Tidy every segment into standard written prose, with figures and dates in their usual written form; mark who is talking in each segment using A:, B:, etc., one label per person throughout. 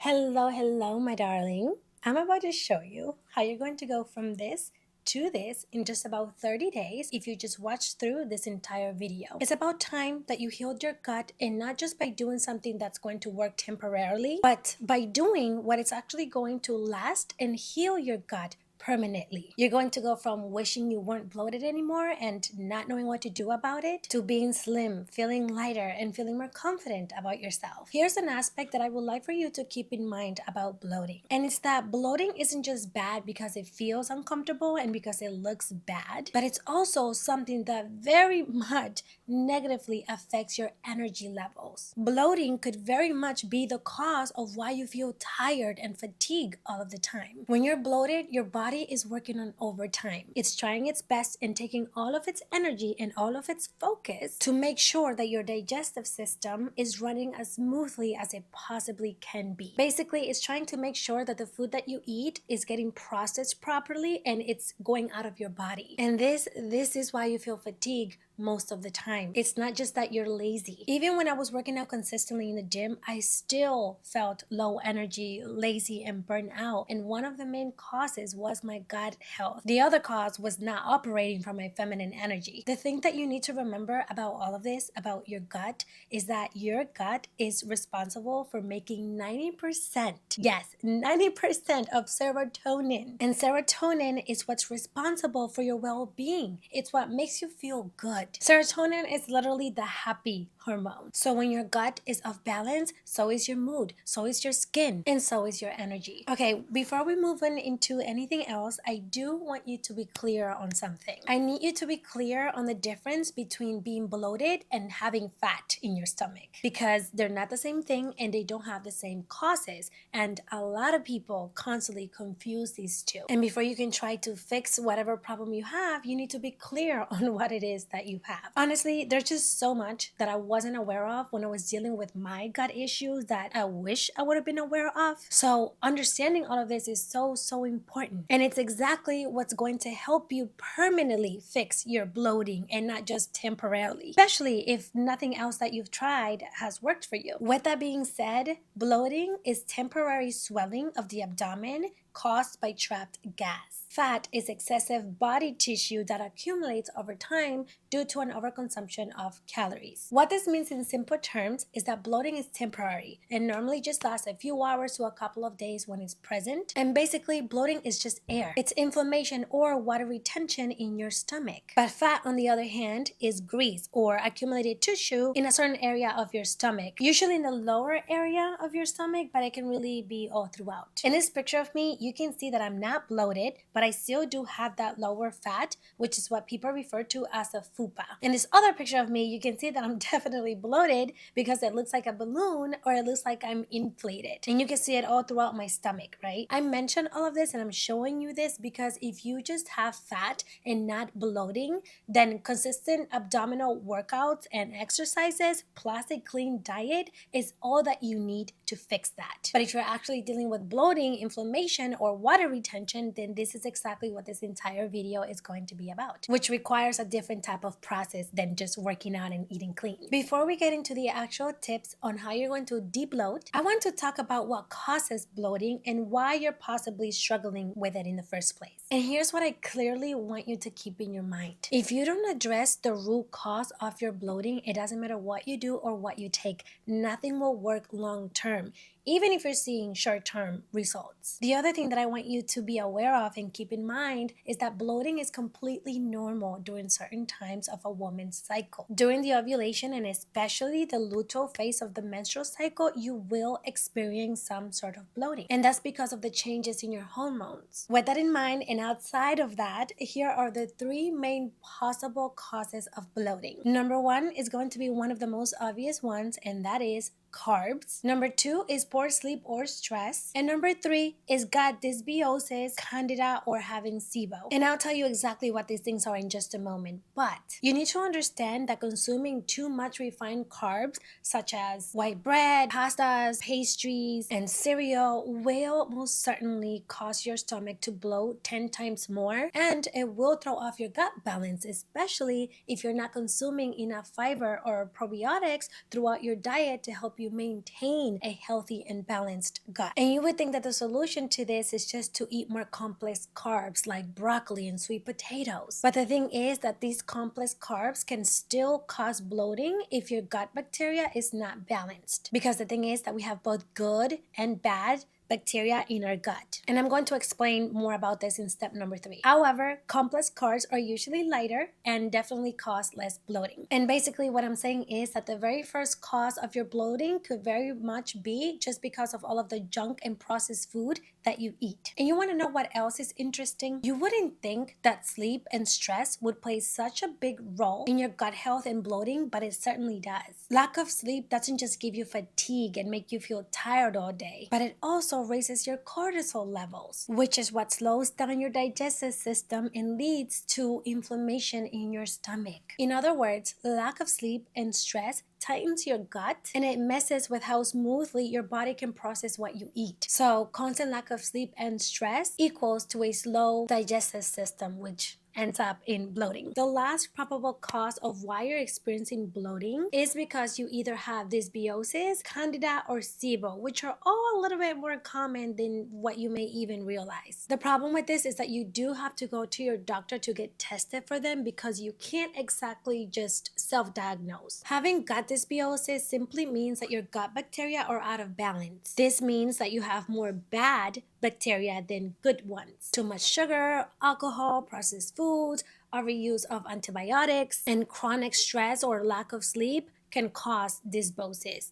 A: Hello, my darling. I'm about to show you how you're going to go from this to this in just about 30 days if you just watch through this entire video. It's about time that you healed your gut, and not just by doing something that's going to work temporarily, but by doing what is actually going to last and heal your gut permanently. You're going to go from wishing you weren't bloated anymore and not knowing what to do about it to being slim, feeling lighter, and feeling more confident about yourself. Here's an aspect that I would like for you to keep in mind about bloating. And it's that bloating isn't just bad because it feels uncomfortable and because it looks bad, but it's also something that very much negatively affects your energy levels. Bloating could very much be the cause of why you feel tired and fatigued all of the time. When you're bloated, your body is working on overtime. It's trying its best and taking all of its energy and all of its focus to make sure that your digestive system is running as smoothly as it possibly can be. Basically, it's trying to make sure that the food that you eat is getting processed properly and it's going out of your body. And this is why you feel fatigued most of the time. It's not just that you're lazy. Even when I was working out consistently in the gym, I still felt low energy, lazy, and burnt out. And one of the main causes was my gut health. The other cause was not operating from my feminine energy. The thing that you need to remember about all of this, about your gut, is that your gut is responsible for making 90%, yes, 90% of serotonin. And serotonin is what's responsible for your well-being. It's what makes you feel good. Serotonin is literally the happy hormone. So when your gut is off balance, so is your mood, so is your skin, and so is your energy. Okay, before we move on into anything else, I do want you to be clear on something. I need you to be clear on the difference between being bloated and having fat in your stomach, because they're not the same thing and they don't have the same causes. And a lot of people constantly confuse these two. And before you can try to fix whatever problem you have, you need to be clear on what it is that you have. Honestly, there's just so much that I wasn't aware of when I was dealing with my gut issues that I wish I would have been aware of. So understanding all of this is so important. And it's exactly what's going to help you permanently fix your bloating and not just temporarily, especially if nothing else that you've tried has worked for you. With that being said, bloating is temporary swelling of the abdomen caused by trapped gas. Fat is excessive body tissue that accumulates over time due to an overconsumption of calories. What this means in simple terms is that bloating is temporary and normally just lasts a few hours to a couple of days when it's present. And basically, bloating is just air. It's inflammation or water retention in your stomach. But fat, on the other hand, is grease or accumulated tissue in a certain area of your stomach, usually in the lower area of your stomach, but it can really be all throughout. In this picture of me, you can see that I'm not bloated, but I still do have that lower fat, which is what people refer to as a fupa. In this other picture of me, you can see that I'm definitely bloated because it looks like a balloon or it looks like I'm inflated. And you can see it all throughout my stomach, right? I mentioned all of this and I'm showing you this because if you just have fat and not bloating, then consistent abdominal workouts and exercises plus a clean diet is all that you need to fix that. But if you're actually dealing with bloating, inflammation, or water retention, then this is exactly what this entire video is going to be about, which requires a different type of process than just working out and eating clean. Before we get into the actual tips on how you're going to de-bloat, I want to talk about what causes bloating and why you're possibly struggling with it in the first place. And here's what I clearly want you to keep in your mind. If you don't address the root cause of your bloating, it doesn't matter what you do or what you take, nothing will work long term, even if you're seeing short-term results. The other thing that I want you to be aware of and keep in mind is that bloating is completely normal during certain times of a woman's cycle. During the ovulation and especially the luteal phase of the menstrual cycle, you will experience some sort of bloating. And that's because of the changes in your hormones. With that in mind, and outside of that, here are the three main possible causes of bloating. Number one is going to be one of the most obvious ones, and that is carbs. Number two is poor sleep or stress. And number three is gut dysbiosis, candida, or having SIBO. And I'll tell you exactly what these things are in just a moment. But you need to understand that consuming too much refined carbs, such as white bread, pastas, pastries, and cereal, will most certainly cause your stomach to bloat 10 times more. And it will throw off your gut balance, especially if you're not consuming enough fiber or probiotics throughout your diet to help help you maintain a healthy and balanced gut. And you would think that the solution to this is just to eat more complex carbs like broccoli and sweet potatoes. But the thing is that these complex carbs can still cause bloating if your gut bacteria is not balanced. Because the thing is that we have both good and bad bacteria in our gut. And I'm going to explain more about this in step number 3. However, complex carbs are usually lighter and definitely cause less bloating. And basically what I'm saying is that the very first cause of your bloating could very much be just because of all of the junk and processed food that you eat. And you want to know what else is interesting? You wouldn't think that sleep and stress would play such a big role in your gut health and bloating, but it certainly does. Lack of sleep doesn't just give you fatigue and make you feel tired all day, but it also raises your cortisol levels, which is what slows down your digestive system and leads to inflammation in your stomach. In other words, lack of sleep and stress tightens your gut and it messes with how smoothly your body can process what you eat. So constant lack of sleep and stress equals to a slow digestive system, which ends up in bloating. The last probable cause of why you're experiencing bloating is because you either have dysbiosis, candida, or SIBO, which are all a little bit more common than what you may even realize. The problem with this is that you do have to go to your doctor to get tested for them because you can't exactly just self-diagnose. Having gut dysbiosis simply means that your gut bacteria are out of balance. This means that you have more bad bacteria than good ones. Too much sugar, alcohol, processed foods, overuse of antibiotics, and chronic stress or lack of sleep can cause dysbiosis.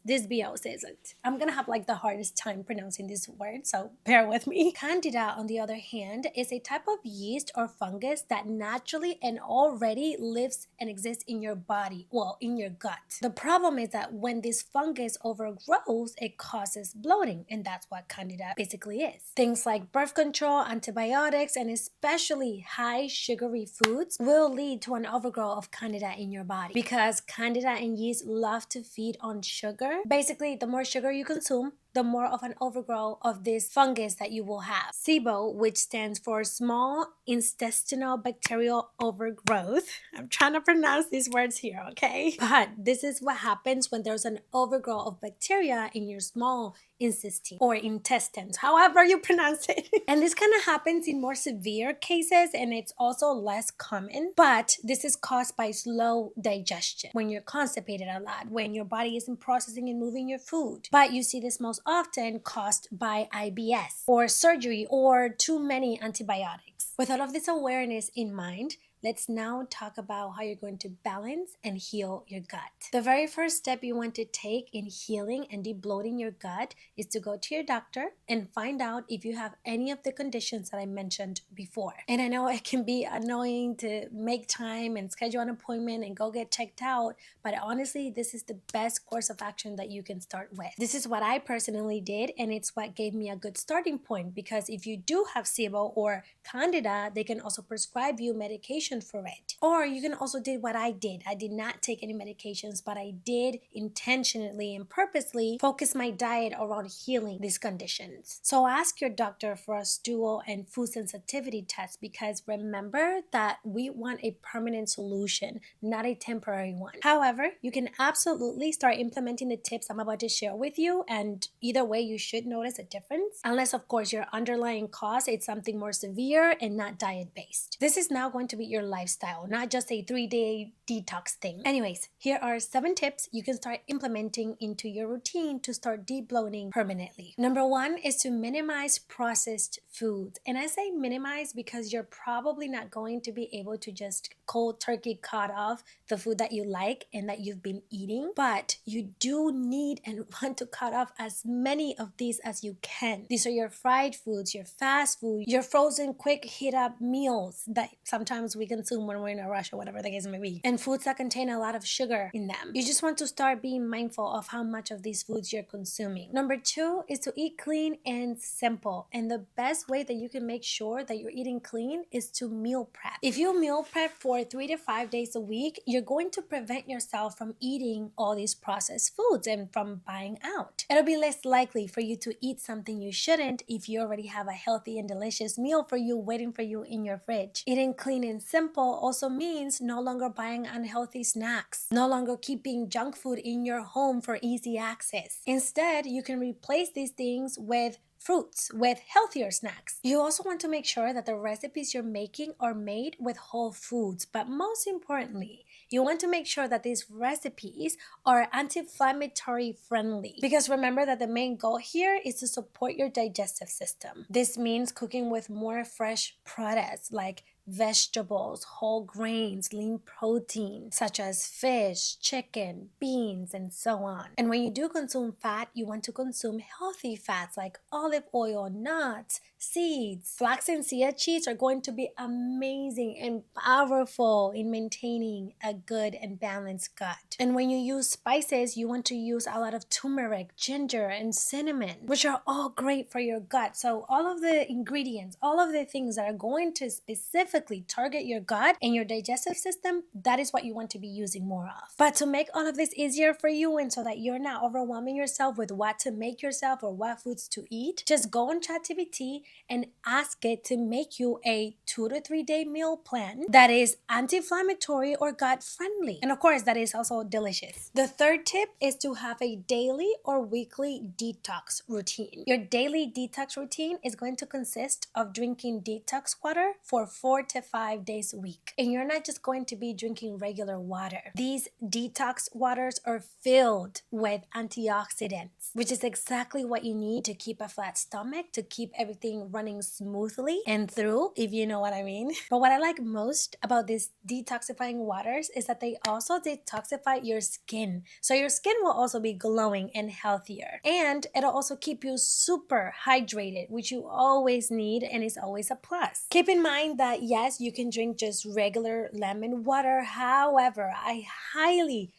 A: I'm gonna have like the hardest time pronouncing this word, so bear with me. Candida, on the other hand, is a type of yeast or fungus that naturally and already lives and exists in your body, well, in your gut. The problem is that when this fungus overgrows, it causes bloating, and that's what candida basically is. Things like birth control, antibiotics, and especially high sugary foods will lead to an overgrowth of candida in your body because candida and yeast love to feed on sugar. Basically, the more sugar you consume, the more of an overgrowth of this fungus that you will have. SIBO, which stands for small intestinal bacterial overgrowth. I'm trying to pronounce these words here, okay? But this is what happens when there's an overgrowth of bacteria in your small intestine or intestines, however you pronounce it. And this kind of happens in more severe cases and it's also less common, but this is caused by slow digestion, when you're constipated a lot, when your body isn't processing and moving your food. But you see this most often caused by IBS or surgery or too many antibiotics. With all of this awareness in mind, let's now talk about how you're going to balance and heal your gut. The very first step you want to take in healing and debloating your gut is to go to your doctor and find out if you have any of the conditions that I mentioned before. And I know it can be annoying to make time and schedule an appointment and go get checked out, but honestly, this is the best course of action that you can start with. This is what I personally did, and it's what gave me a good starting point, because if you do have SIBO or candida, they can also prescribe you medication for it. Or you can also do what I did. I did not take any medications, but I did intentionally and purposely focus my diet around healing these conditions. So ask your doctor for a stool and food sensitivity test, because remember that we want a permanent solution, not a temporary one. However, you can absolutely start implementing the tips I'm about to share with you, and either way you should notice a difference, unless of course your underlying cause is something more severe and not diet based. This is now going to be your lifestyle, not just a 3-day detox thing. Anyways, here are 7 tips you can start implementing into your routine to start debloating permanently. Number 1 is to minimize processed foods. And I say minimize because you're probably not going to be able to just cold turkey cut off the food that you like and that you've been eating, but you do need and want to cut off as many of these as you can. These are your fried foods, your fast food, your frozen quick heat up meals that sometimes we consume when we're in a rush or whatever the case may be, and foods that contain a lot of sugar in them. You just want to start being mindful of how much of these foods you're consuming. Number 2 is to eat clean and simple, and the best way that you can make sure that you're eating clean is to meal prep. If you meal prep for 3 to 5 days a week, you're going to prevent yourself from eating all these processed foods and from buying out. It'll be less likely for you to eat something you shouldn't if you already have a healthy and delicious meal for you waiting for you in your fridge. Eating clean and simple simple also means no longer buying unhealthy snacks, no longer keeping junk food in your home for easy access. Instead, you can replace these things with fruits, with healthier snacks. You also want to make sure that the recipes you're making are made with whole foods, but most importantly, you want to make sure that these recipes are anti-inflammatory friendly, because remember that the main goal here is to support your digestive system. This means cooking with more fresh products like vegetables, whole grains, lean protein, such as fish, chicken, beans, and so on. And when you do consume fat, you want to consume healthy fats like olive oil, nuts, seeds. Flax and chia seeds are going to be amazing and powerful in maintaining a good and balanced gut. And when you use spices, you want to use a lot of turmeric, ginger, and cinnamon, which are all great for your gut. So all of the ingredients, all of the things that are going to specifically target your gut and your digestive system, that is what you want to be using more of. But to make all of this easier for you and so that you're not overwhelming yourself with what to make yourself or what foods to eat, just go on ChatGPT and ask it to make you a 2 to 3 day meal plan that is anti-inflammatory or gut friendly. And of course, that is also delicious. The third tip is to have a daily or weekly detox routine. Your daily detox routine is going to consist of drinking detox water for 4 to 5 days a week. And you're not just going to be drinking regular water. These detox waters are filled with antioxidants, which is exactly what you need to keep a flat stomach, to keep everything running smoothly and through, if you know what I mean. But what I like most about these detoxifying waters is that they also detoxify your skin. So your skin will also be glowing and healthier. And it'll also keep you super hydrated, which you always need and is always a plus. Keep in mind that yes, you can drink just regular lemon water. However, I highly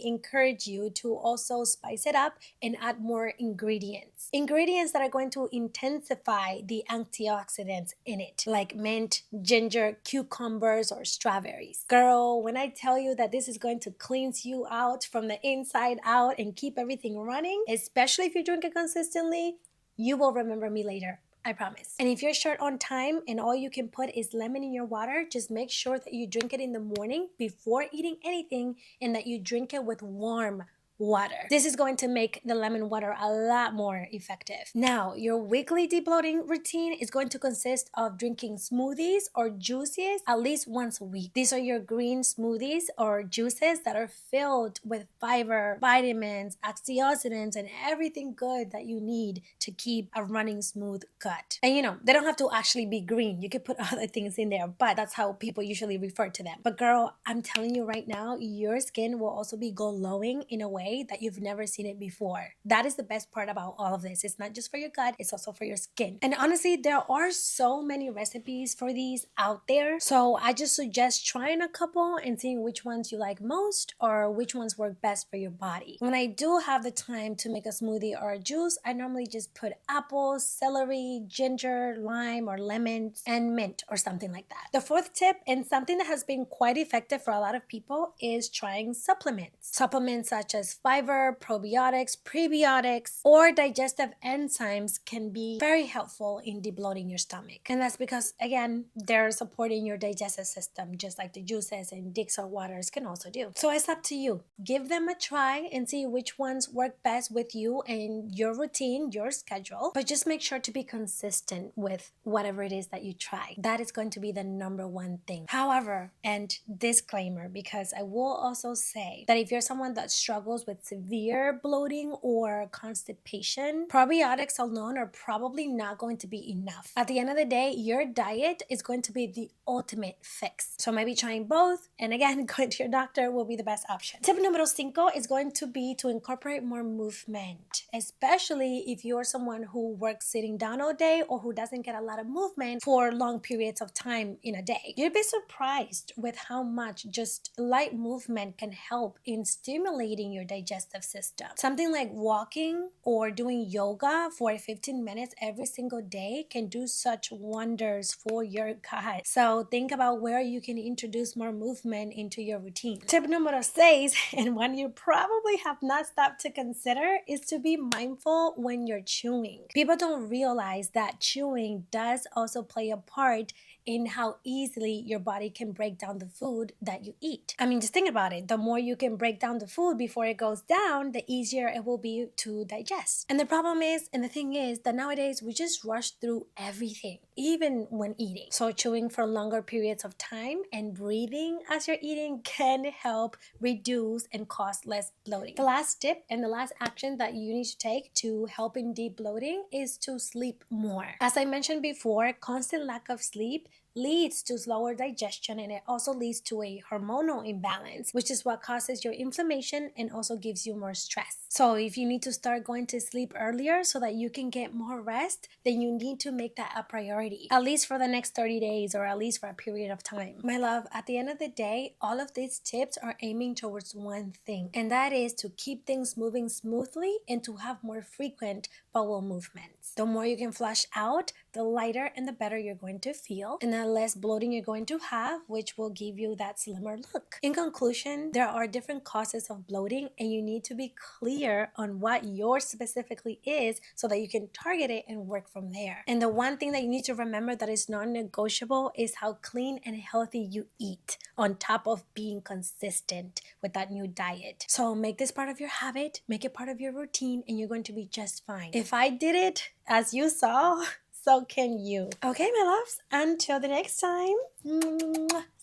A: encourage you to also spice it up and add more ingredients. Ingredients that are going to intensify the antioxidants in it, like mint, ginger, cucumbers, or strawberries. Girl, when I tell you that this is going to cleanse you out from the inside out and keep everything running, especially if you drink it consistently, you will remember me later. I promise. And if you're short on time and all you can put is lemon in your water, just make sure that you drink it in the morning before eating anything and that you drink it with warm water. This is going to make the lemon water a lot more effective. Now, your weekly debloating routine is going to consist of drinking smoothies or juices at least once a week. These are your green smoothies or juices that are filled with fiber, vitamins, antioxidants, and everything good that you need to keep a running smooth gut. And you know, they don't have to actually be green. You can put other things in there, but that's how people usually refer to them. But girl, I'm telling you right now, your skin will also be glowing in a way that you've never seen it before. That is the best part about all of this. It's not just for your gut, it's also for your skin. And honestly, there are so many recipes for these out there. So I just suggest trying a couple and seeing which ones you like most or which ones work best for your body. When I do have the time to make a smoothie or a juice, I normally just put apples, celery, ginger, lime, or lemons, and mint or something like that. The fourth tip, and something that has been quite effective for a lot of people, is trying supplements. Supplements such as fiber, probiotics, prebiotics, or digestive enzymes can be very helpful in debloating your stomach. And that's because, again, they're supporting your digestive system, just like the juices and detox waters can also do. So it's up to you. Give them a try and see which ones work best with you and your routine, your schedule. But just make sure to be consistent with whatever it is that you try. That is going to be the number one thing. However, and disclaimer, because I will also say that if you're someone that struggles with severe bloating or constipation, probiotics alone are probably not going to be enough. At the end of the day, your diet is going to be the ultimate fix. So maybe trying both, and again, going to your doctor will be the best option. Tip numero 5 is going to be to incorporate more movement, especially if you're someone who works sitting down all day or who doesn't get a lot of movement for long periods of time in a day. You'd be surprised with how much just light movement can help in stimulating your digestive system. Something like walking or doing yoga for 15 minutes every single day can do such wonders for your gut. So think about where you can introduce more movement into your routine. Tip numero 6, and one you probably have not stopped to consider, is to be mindful when you're chewing. People don't realize that chewing does also play a part in how easily your body can break down the food that you eat. I mean, just think about it. The more you can break down the food before it goes down, the easier it will be to digest. And the problem is, and the thing is, that nowadays we just rush through everything, even when eating. So chewing for longer periods of time and breathing as you're eating can help reduce and cause less bloating. The last tip and the last action that you need to take to help in deep bloating is to sleep more. As I mentioned before, constant lack of sleep leads to slower digestion, and it also leads to a hormonal imbalance, which is what causes your inflammation and also gives you more stress. So if you need to start going to sleep earlier so that you can get more rest, then you need to make that a priority, at least for the next 30 days or at least for a period of time. My love, at the end of the day, all of these tips are aiming towards one thing, and that is to keep things moving smoothly and to have more frequent bowel movements. The more you can flush out, the lighter and the better you're going to feel, and the less bloating you're going to have, which will give you that slimmer look. In conclusion, there are different causes of bloating, and you need to be clear on what yours specifically is so that you can target it and work from there. And the one thing that you need to remember that is non-negotiable is how clean and healthy you eat, on top of being consistent with that new diet. So make this part of your habit, make it part of your routine, and you're going to be just fine. If I did it as you saw, so can you. Okay, my loves, until the next time.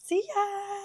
A: See ya.